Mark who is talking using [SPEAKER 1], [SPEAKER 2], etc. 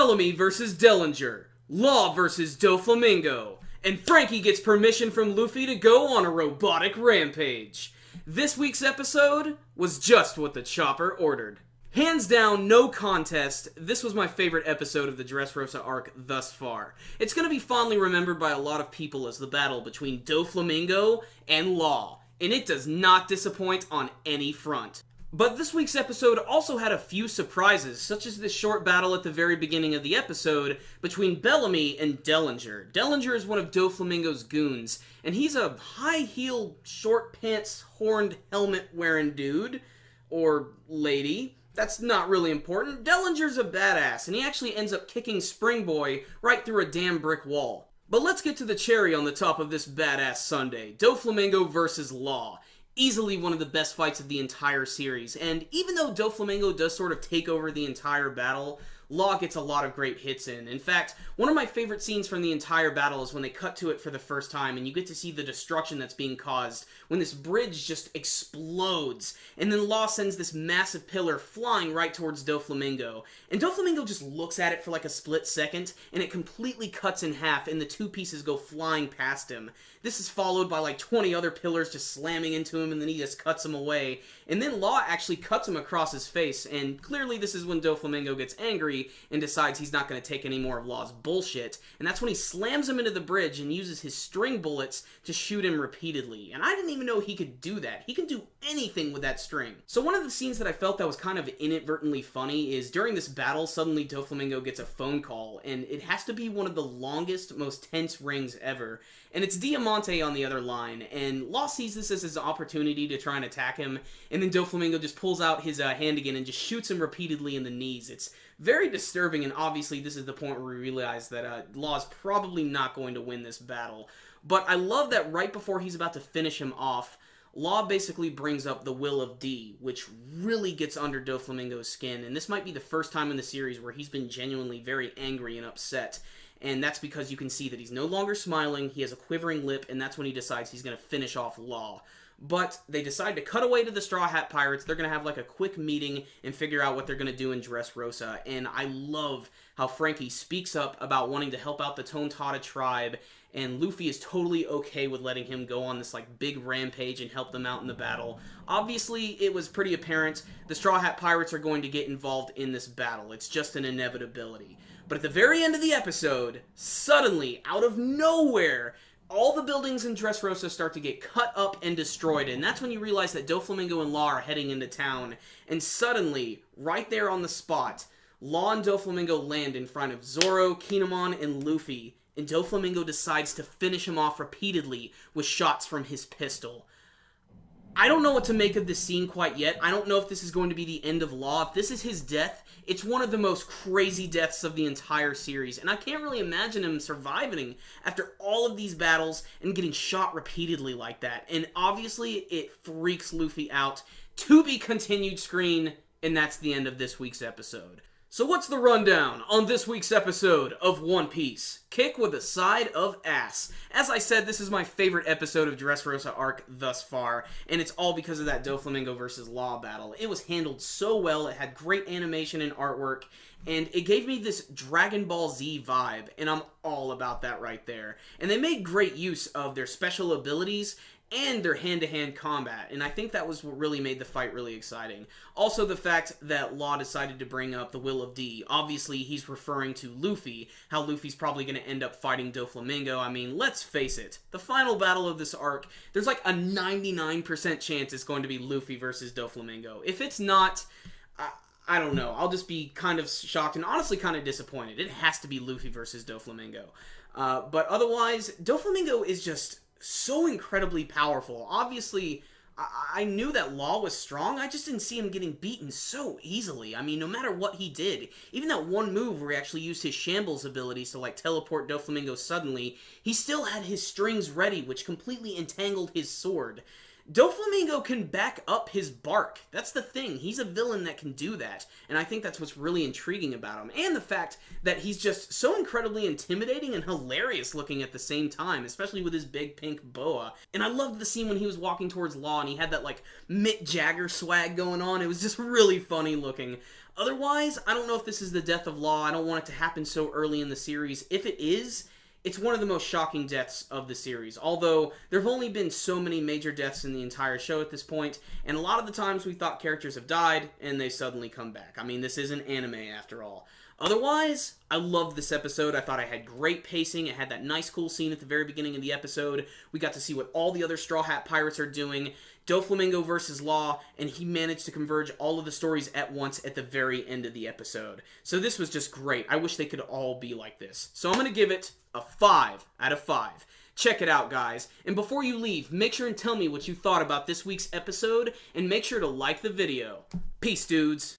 [SPEAKER 1] Bellamy versus Dellinger, Law versus Doflamingo, and Frankie gets permission from Luffy to go on a robotic rampage. This week's episode was just what the chopper ordered. Hands down, no contest, this was my favorite episode of the Dressrosa arc thus far. It's going to be fondly remembered by a lot of people as the battle between Doflamingo and Law, and it does not disappoint on any front. But this week's episode also had a few surprises, such as this short battle at the very beginning of the episode between Bellamy and Dellinger. Dellinger is one of Doflamingo's goons, and he's a high-heel, short-pants, horned, helmet-wearing dude, or lady. That's not really important. Dellinger's a badass, and he actually ends up kicking Spring Boy right through a damn brick wall. But let's get to the cherry on the top of this badass sundae. Doflamingo versus Law. Easily one of the best fights of the entire series, and even though Doflamingo does sort of take over the entire battle, Law gets a lot of great hits in. In fact, one of my favorite scenes from the entire battle is when they cut to it for the first time, and you get to see the destruction that's being caused when this bridge just explodes, and then Law sends this massive pillar flying right towards Doflamingo, and Doflamingo just looks at it for like a split second, and it completely cuts in half, and the two pieces go flying past him. This is followed by like 20 other pillars just slamming into him, and then he just cuts him away. And then Law actually cuts him across his face, and clearly this is when Doflamingo gets angry and decides he's not going to take any more of Law's bullshit. And that's when he slams him into the bridge and uses his string bullets to shoot him repeatedly. And I didn't even know he could do that. He can do anything with that string. So one of the scenes that I felt that was kind of inadvertently funny is during this battle, suddenly Doflamingo gets a phone call, and it has to be one of the longest, most tense rings ever. And it's Diamante on the other line, and Law sees this as his opportunity to try and attack him, and then Doflamingo just pulls out his hand again and just shoots him repeatedly in the knees. It's very disturbing, and obviously this is the point where we realize that Law's probably not going to win this battle. But I love that right before he's about to finish him off, Law basically brings up the Will of D, which really gets under Doflamingo's skin, and this might be the first time in the series where he's been genuinely very angry and upset. And that's because you can see that he's no longer smiling, he has a quivering lip, and that's when he decides he's going to finish off Law. But they decide to cut away to the Straw Hat Pirates. They're going to have like a quick meeting and figure out what they're going to do in Dressrosa. And I love how Frankie speaks up about wanting to help out the Tontada tribe, and Luffy is totally okay with letting him go on this like big rampage and help them out in the battle. Obviously, it was pretty apparent the Straw Hat Pirates are going to get involved in this battle. It's just an inevitability. But at the very end of the episode, suddenly, out of nowhere, all the buildings in Dressrosa start to get cut up and destroyed, and that's when you realize that Doflamingo and Law are heading into town, and suddenly, right there on the spot, Law and Doflamingo land in front of Zoro, Kinemon, and Luffy, and Doflamingo decides to finish him off repeatedly with shots from his pistol. I don't know what to make of this scene quite yet. I don't know if this is going to be the end of Law. If this is his death, it's one of the most crazy deaths of the entire series, and I can't really imagine him surviving after all of these battles and getting shot repeatedly like that. And obviously, it freaks Luffy out. To be continued screen, and that's the end of this week's episode. So what's the rundown on this week's episode of One Piece? Kick with a side of ass. As I said, this is my favorite episode of Dressrosa arc thus far, and it's all because of that Doflamingo versus Law battle. It was handled so well, it had great animation and artwork, and it gave me this Dragon Ball Z vibe, and I'm all about that right there. And they made great use of their special abilities and their hand-to-hand combat, and I think that was what really made the fight really exciting. Also, the fact that Law decided to bring up the Will of D. Obviously, he's referring to Luffy, how Luffy's probably going to end up fighting Doflamingo. I mean, let's face it, the final battle of this arc, there's like a 99% chance it's going to be Luffy versus Doflamingo. If it's not, I don't know, I'll just be kind of shocked and honestly kind of disappointed. It has to be Luffy versus Doflamingo. But otherwise, Doflamingo is just so incredibly powerful. Obviously, I knew that Law was strong, I just didn't see him getting beaten so easily. I mean, no matter what he did, even that one move where he actually used his Shambles abilities to like teleport Doflamingo suddenly, he still had his strings ready, which completely entangled his sword. Doflamingo can back up his bark. That's the thing. He's a villain that can do that. And I think that's what's really intriguing about him. And the fact that he's just so incredibly intimidating and hilarious looking at the same time, especially with his big pink boa. And I loved the scene when he was walking towards Law and he had that, like, Mick Jagger swag going on. It was just really funny looking. Otherwise, I don't know if this is the death of Law. I don't want it to happen so early in the series. If it is, it's one of the most shocking deaths of the series, although there have only been so many major deaths in the entire show at this point, and a lot of the times we thought characters have died, and they suddenly come back. I mean, this is an anime after all. Otherwise, I loved this episode. I thought I had great pacing. It had that nice cool scene at the very beginning of the episode. We got to see what all the other Straw Hat Pirates are doing. Doflamingo versus Law, and he managed to converge all of the stories at once at the very end of the episode. So this was just great. I wish they could all be like this. So I'm going to give it a 5 out of 5. Check it out, guys. And before you leave, make sure and tell me what you thought about this week's episode, and make sure to like the video. Peace, dudes.